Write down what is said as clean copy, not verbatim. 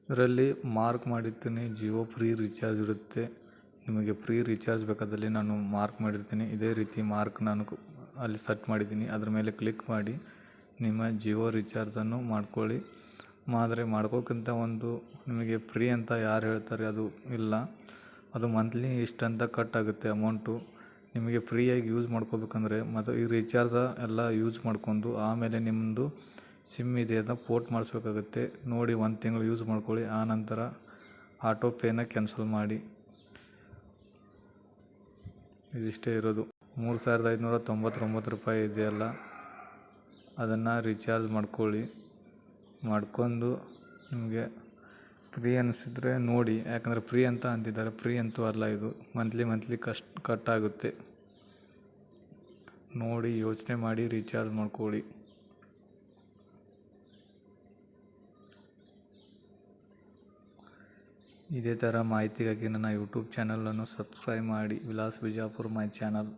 ಇದರಲ್ಲಿ ಮಾರ್ಕ್ ಮಾಡಿರ್ತೀನಿ Jio free recharge ಇರುತ್ತೆ. ನಿಮಗೆ ಫ್ರೀ ರೀಚಾರ್ಜ್ ಬೇಕಾದಲ್ಲಿ ನಾನು ಮಾರ್ಕ್ ಮಾಡಿರ್ತೀನಿ. ಇದೇ ರೀತಿ ಮಾರ್ಕ್ ನಾನು ಅಲ್ಲಿ ಸೆಟ್ ಮಾಡಿದ್ದೀನಿ. ಅದ್ರ ಮೇಲೆ ಕ್ಲಿಕ್ ಮಾಡಿ ನಿಮ್ಮ ಜಿಯೋ ರೀಚಾರ್ಜನ್ನು ಮಾಡ್ಕೊಳ್ಳಿ. ಆದರೆ ಮಾಡ್ಕೋಕ್ಕಿಂತ ನಿಮಗೆ ಫ್ರೀ ಅಂತ ಯಾರು ಹೇಳ್ತಾರೆ ಅದು ಇಲ್ಲ. ಅದು ಮಂತ್ಲಿ ಇಷ್ಟಂತ ಕಟ್ ಆಗುತ್ತೆ ಅಮೌಂಟು. ನಿಮಗೆ ಫ್ರೀಯಾಗಿ ಯೂಸ್ ಮಾಡ್ಕೋಬೇಕಂದ್ರೆ ಮತ್ತು ಈ ರೀಚಾರ್ಜ ಎಲ್ಲ ಯೂಸ್ ಮಾಡ್ಕೊಂಡು ಆಮೇಲೆ ನಿಮ್ಮದು ಸಿಮ್ ಇದೆ ಅಂತ ಪೋರ್ಟ್ ಮಾಡಿಸ್ಬೇಕಾಗುತ್ತೆ. ನೋಡಿ 1 ತಿಂಗಳು ಯೂಸ್ ಮಾಡ್ಕೊಳ್ಳಿ. ಆನಂತರ ಆಟೋ ಪೇನ ಕ್ಯಾನ್ಸಲ್ ಮಾಡಿ. ಇದಿಷ್ಟೇ ಇರೋದು. 3599 ರೂಪಾಯಿ ಇದೆಯಲ್ಲ, ಅದನ್ನು ರೀಚಾರ್ಜ್ ಮಾಡ್ಕೊಳ್ಳಿ. ಮಾಡ್ಕೊಂಡು ನಿಮಗೆ ಫ್ರೀ ಅನಿಸಿದ್ರೆ ನೋಡಿ, ಯಾಕಂದರೆ ಫ್ರೀ ಅಂತ ಅಂತಿದ್ದಾರೆ. ಫ್ರೀ ಅಂತೂ ಅಲ್ಲ, ಇದು ಮಂತ್ಲಿ ಕಟ್ ಆಗುತ್ತೆ. ನೋಡಿ ಯೋಚನೆ ಮಾಡಿ ರೀಚಾರ್ಜ್ ಮಾಡ್ಕೊಳ್ಳಿ. ಇದೇ ಥರ ಮಾಹಿತಿಗಾಗಿ ನನ್ನ ಯೂಟ್ಯೂಬ್ ಚಾನಲನ್ನು ಸಬ್ಸ್ಕ್ರೈಬ್ ಮಾಡಿ. Vilas Bijapur my channel.